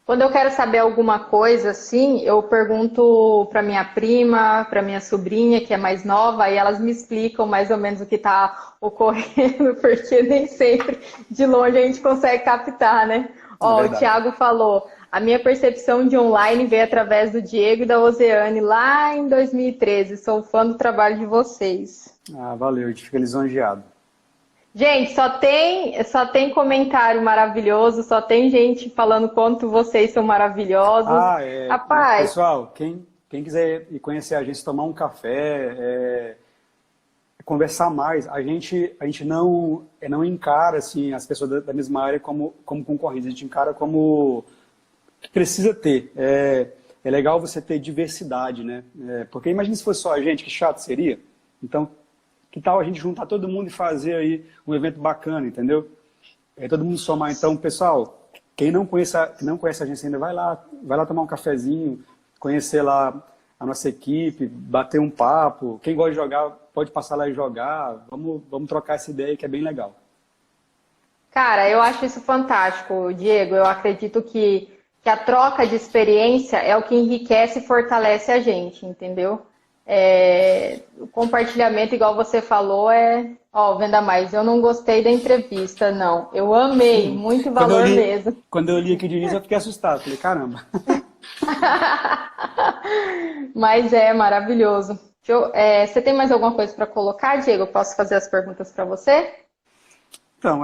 Speaker 1: Quando eu quero saber alguma coisa, assim, eu pergunto para minha prima, para minha sobrinha, que é mais nova, e elas me explicam mais ou menos o que está ocorrendo, porque nem sempre de longe a gente consegue captar, né? Ó, o Thiago falou, a minha percepção de online veio através do Diego e da Oceane lá em 2013. Sou fã do trabalho de vocês.
Speaker 2: Ah, valeu, a gente fica lisonjeado.
Speaker 1: Gente, só tem comentário maravilhoso, só tem gente falando quanto vocês são maravilhosos. Rapaz.
Speaker 2: Pessoal, quem quiser ir conhecer a gente, tomar um café, conversar mais, a gente não encara assim, as pessoas da mesma área como concorrentes, a gente encara como que precisa ter. É legal você ter diversidade, né? Porque imagina se fosse só a gente, que chato seria. Então, que tal a gente juntar todo mundo e fazer aí um evento bacana, entendeu? Todo mundo somar. Então, pessoal, quem não conhece a gente ainda, vai lá tomar um cafezinho, conhecer lá a nossa equipe, bater um papo. Quem gosta de jogar, pode passar lá e jogar. Vamos trocar essa ideia que é bem legal.
Speaker 1: Cara, eu acho isso fantástico, Diego. Eu acredito que a troca de experiência é o que enriquece e fortalece a gente, entendeu? O compartilhamento, igual você falou, Venda Mais, eu não gostei da entrevista, não. Eu amei, muito valor mesmo.
Speaker 2: Quando eu li aqui de início, eu fiquei assustado. Falei, caramba.
Speaker 1: Mas é maravilhoso. Você tem mais alguma coisa para colocar, Diego? Eu posso fazer as perguntas para você?
Speaker 2: Então,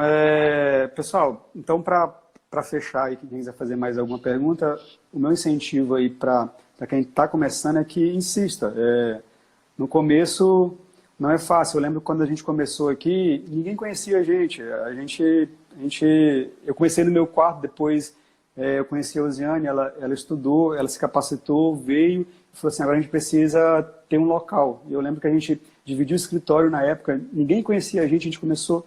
Speaker 2: pessoal, então para fechar e quem quiser fazer mais alguma pergunta, o meu incentivo aí para quem está começando é que insista. No começo não é fácil. Eu lembro quando a gente começou aqui, ninguém conhecia a gente. Eu comecei no meu quarto, depois eu conheci a Osiane, ela estudou, ela se capacitou, veio e falou assim, agora a gente precisa ter um local. E eu lembro que a gente dividiu o escritório na época, ninguém conhecia a gente começou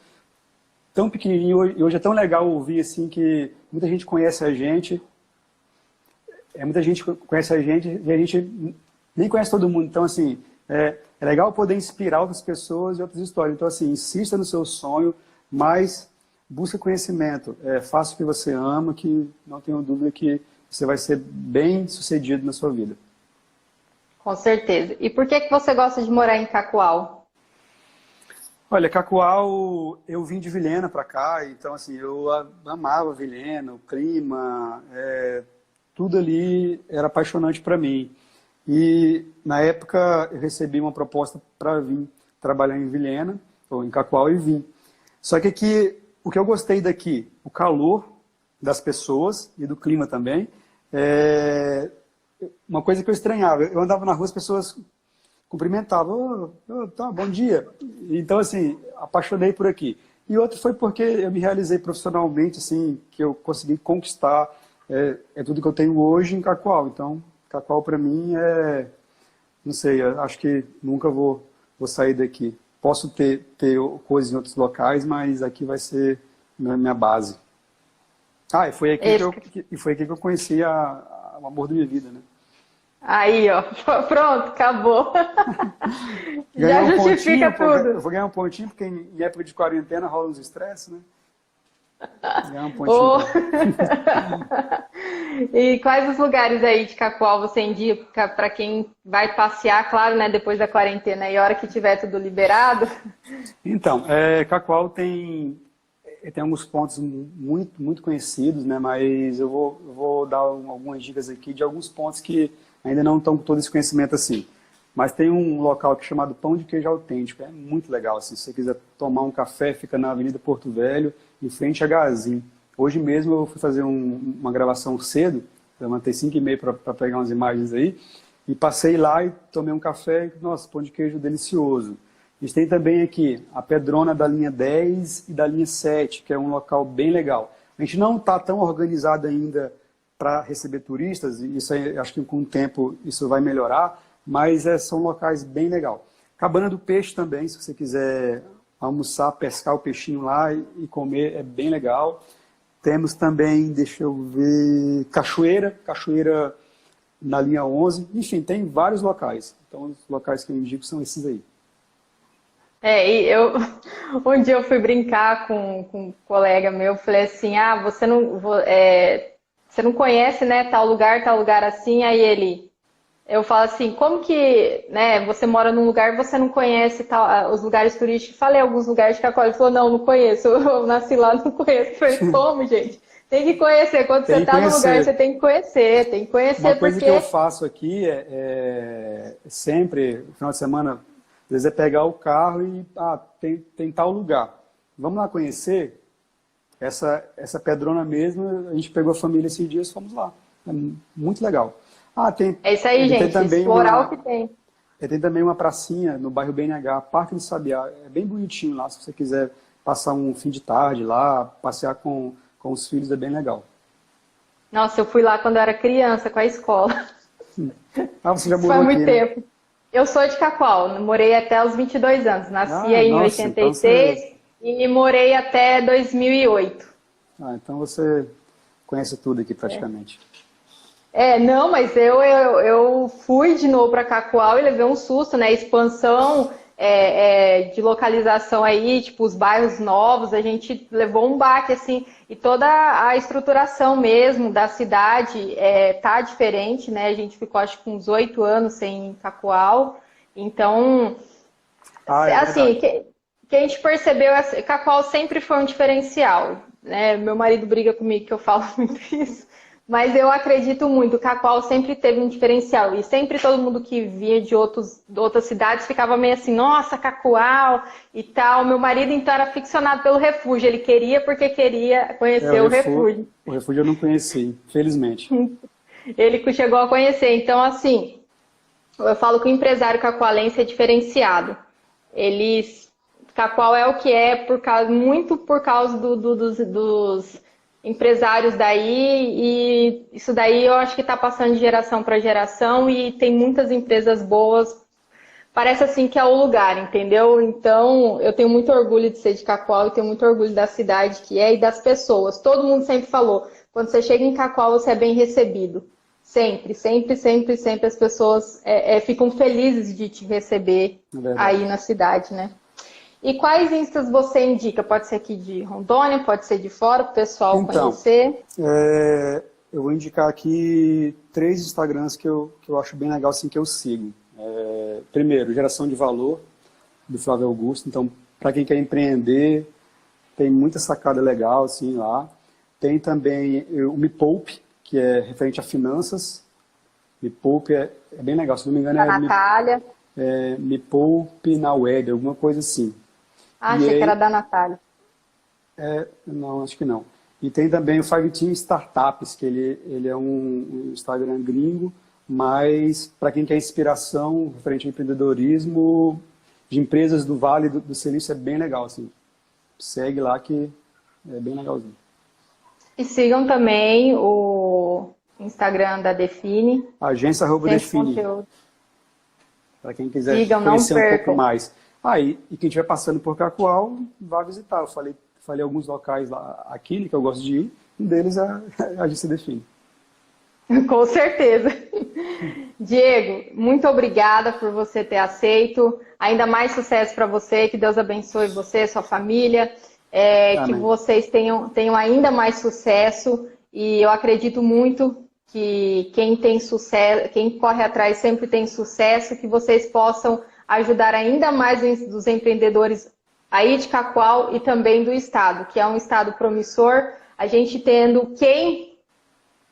Speaker 2: tão pequenininho, e hoje é tão legal ouvir assim que muita gente conhece a gente, muita gente conhece a gente e a gente nem conhece todo mundo. Então, assim, é legal poder inspirar outras pessoas e outras histórias. Então, assim, insista no seu sonho, mas busque conhecimento. Faça o que você ama, que não tenho dúvida que você vai ser bem sucedido na sua vida.
Speaker 1: Com certeza. E por que você gosta de morar em Cacoal?
Speaker 2: Olha, Cacoal, eu vim de Vilhena para cá, então assim, eu amava Vilhena, o clima, tudo ali era apaixonante para mim. E na época eu recebi uma proposta para vir trabalhar em Vilhena, ou em Cacoal, e vim. Só que aqui, o que eu gostei daqui, o calor das pessoas e do clima também, uma coisa que eu estranhava, eu andava na rua, as pessoas cumprimentavam, tá, bom dia. Então, assim, apaixonei por aqui. E outro foi porque eu me realizei profissionalmente, assim, que eu consegui conquistar tudo que eu tenho hoje em Cacoal. Então, Cacoal para mim não sei, acho que nunca vou sair daqui. Posso ter coisas em outros locais, mas aqui vai ser minha base. E foi aqui que eu conheci o amor da minha vida, né?
Speaker 1: Aí, ó, pronto, acabou. Já justifica tudo.
Speaker 2: Eu vou ganhar um pontinho, porque em época de quarentena rola uns estresses, né? Ganhar um pontinho.
Speaker 1: E quais os lugares aí de Cacoal você indica para quem vai passear, claro, né, depois da quarentena e a hora que tiver tudo liberado?
Speaker 2: Então, Cacoal tem alguns pontos muito, muito conhecidos, né? Mas eu vou dar algumas dicas aqui de alguns pontos que ainda não estão com todo esse conhecimento assim. Mas tem um local aqui chamado Pão de Queijo Autêntico. É muito legal. Assim, se você quiser tomar um café, fica na Avenida Porto Velho, em frente a Gazin. Hoje mesmo eu fui fazer uma gravação cedo, eu levantei 5h30 para pegar umas imagens aí, e passei lá e tomei um café. Nossa, pão de queijo delicioso. A gente tem também aqui a Pedrona da linha 10 e da linha 7, que é um local bem legal. A gente não está tão organizado ainda para receber turistas, e isso aí, acho que com o tempo isso vai melhorar, mas são locais bem legais. Cabana do Peixe também, se você quiser almoçar, pescar o peixinho lá e comer, é bem legal. Temos também, deixa eu ver, Cachoeira na linha 11, enfim, tem vários locais. Então, os locais que eu indico são esses aí.
Speaker 1: E um dia eu fui brincar com um colega meu, falei assim, você não conhece, né, tal lugar assim, aí eu falo assim, como que, né, você mora num lugar e você não conhece os lugares turísticos? Falei alguns lugares de Cacoal, ele falou, não conheço, eu nasci lá, não conheço. Eu falei, como, gente? Tem que conhecer, quando você está no lugar, você tem que conhecer,
Speaker 2: Uma coisa
Speaker 1: porque...
Speaker 2: que eu faço aqui sempre, no final de semana, às vezes é pegar o carro e, tem tal lugar. Vamos lá conhecer? Essa pedrona mesmo, a gente pegou a família esses dias e fomos lá. É muito legal.
Speaker 1: É isso aí, gente, explorar o que tem.
Speaker 2: Tem também uma pracinha no bairro BNH, Parque do Sabiá. É bem bonitinho lá, se você quiser passar um fim de tarde lá, passear com os filhos, é bem legal.
Speaker 1: Nossa, eu fui lá quando eu era criança, com a escola.
Speaker 2: Você já morou
Speaker 1: Faz muito
Speaker 2: aqui, né?
Speaker 1: tempo. Eu sou de Cacoal, morei até os 22 anos. Nasci em
Speaker 2: nossa,
Speaker 1: 86 e morei até 2008.
Speaker 2: Então você conhece tudo aqui praticamente.
Speaker 1: Não, mas eu fui de novo para Cacoal e levei um susto, né? Expansão de localização aí, tipo os bairros novos, a gente levou um baque, assim, e toda a estruturação mesmo da cidade tá diferente, né? A gente ficou, acho que uns 8 anos sem Cacoal, então, assim, que a gente percebeu, Cacoal sempre foi um diferencial, né? Meu marido briga comigo que eu falo muito isso. Mas eu acredito muito, Cacoal sempre teve um diferencial. E sempre todo mundo que vinha de outras cidades ficava meio assim, nossa, Cacoal e tal. Meu marido, então, era aficionado pelo refúgio. Ele queria porque queria conhecer o refúgio.
Speaker 2: O refúgio eu não conheci, felizmente.
Speaker 1: Ele chegou a conhecer. Então, assim, eu falo que o empresário cacoalense é diferenciado. Cacoal é o que é muito por causa dos empresários daí, e isso daí eu acho que está passando de geração para geração e tem muitas empresas boas. Parece assim que é o lugar, entendeu? Então, eu tenho muito orgulho de ser de Cacoal e tenho muito orgulho da cidade que é e das pessoas. Todo mundo sempre falou, quando você chega em Cacoal, você é bem recebido. Sempre, sempre, sempre, sempre as pessoas ficam felizes de te receber aí na cidade, né? E quais instas você indica? Pode ser aqui de Rondônia, pode ser de fora, para o pessoal conhecer?
Speaker 2: Eu vou indicar aqui 3 Instagrams que eu acho bem legal, assim, que eu sigo. Primeiro, Geração de Valor, do Flávio Augusto. Então, para quem quer empreender, tem muita sacada legal, assim, lá. Tem também o Me Poupe, que é referente a finanças. Me Poupe é bem legal, se não me engano
Speaker 1: da Natália.
Speaker 2: Me Poupe na web, alguma coisa assim.
Speaker 1: Achei que era da Natália.
Speaker 2: Não, acho que não. E tem também o 5 Team Startups, que ele é um Instagram gringo, mas para quem quer inspiração referente ao empreendedorismo de empresas do Vale do Silício, é bem legal, assim. Segue lá que é bem legalzinho.
Speaker 1: E sigam também o Instagram da Define.
Speaker 2: Agência @Define. Para quem quiser conhecer um pouco mais. E quem estiver passando por Cacoal, vá visitar. Eu falei alguns locais lá, aqui, que eu gosto de ir. Um deles é a Agência Define.
Speaker 1: Com certeza. Diego, muito obrigada por você ter aceito. Ainda mais sucesso para você. Que Deus abençoe você, sua família. Que vocês tenham ainda mais sucesso. E eu acredito muito que quem tem sucesso, quem corre atrás sempre tem sucesso. Que vocês possam ajudar ainda mais os empreendedores aí de Cacoal e também do estado, que é um estado promissor. A gente tendo quem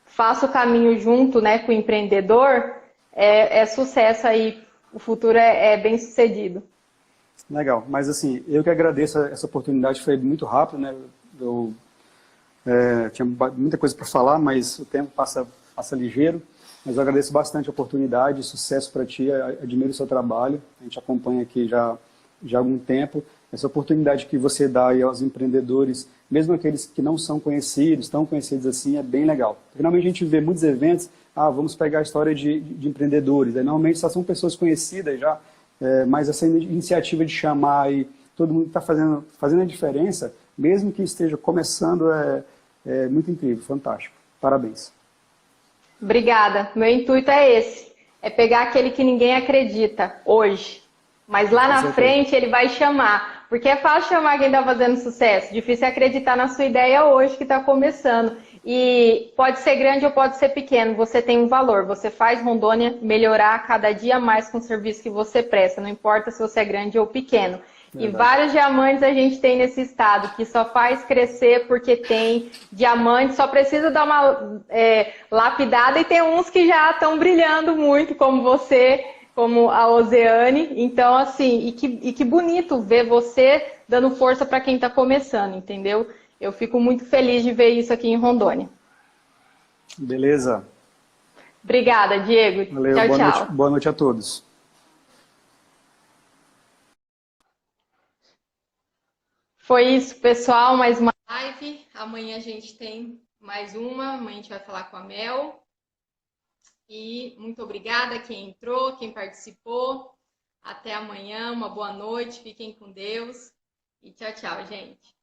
Speaker 1: faça o caminho junto, né, com o empreendedor, é sucesso aí, o futuro é bem sucedido.
Speaker 2: Legal, mas assim, eu que agradeço essa oportunidade, foi muito rápido, né? Eu tinha muita coisa para falar, mas o tempo passa ligeiro. Mas eu agradeço bastante a oportunidade, sucesso para ti, admiro o seu trabalho, a gente acompanha aqui já há algum tempo. Essa oportunidade que você dá aí aos empreendedores, mesmo aqueles que não são conhecidos, tão conhecidos assim, é bem legal. Finalmente a gente vê muitos eventos, vamos pegar a história de empreendedores, aí, normalmente só são pessoas conhecidas já, mas essa iniciativa de chamar e todo mundo está fazendo a diferença, mesmo que esteja começando, é muito incrível, fantástico. Parabéns.
Speaker 1: Obrigada. Meu intuito é esse. É pegar aquele que ninguém acredita hoje. Mas lá
Speaker 2: Com
Speaker 1: na
Speaker 2: certeza.
Speaker 1: frente ele vai chamar. Porque é fácil chamar quem está fazendo sucesso. Difícil é acreditar na sua ideia hoje que está começando. E pode ser grande ou pode ser pequeno. Você tem um valor. Você faz Rondônia melhorar cada dia mais com o serviço que você presta. Não importa se você é grande ou pequeno. E
Speaker 2: Verdade.
Speaker 1: vários diamantes a gente tem nesse estado, que só faz crescer porque tem diamante, só precisa dar uma lapidada, e tem uns que já estão brilhando muito, como você, como a Ozeane. Então, assim, e que bonito ver você dando força para quem está começando, entendeu? Eu fico muito feliz de ver isso aqui em Rondônia.
Speaker 2: Beleza.
Speaker 1: Obrigada, Diego.
Speaker 2: Valeu,
Speaker 1: Tchau, tchau.
Speaker 2: boa noite a todos.
Speaker 1: Foi isso, pessoal. Mais uma live. Amanhã a gente tem mais uma. Amanhã a gente vai falar com a Mel. E muito obrigada a quem entrou, quem participou. Até amanhã. Uma boa noite. Fiquem com Deus. E tchau, tchau, gente.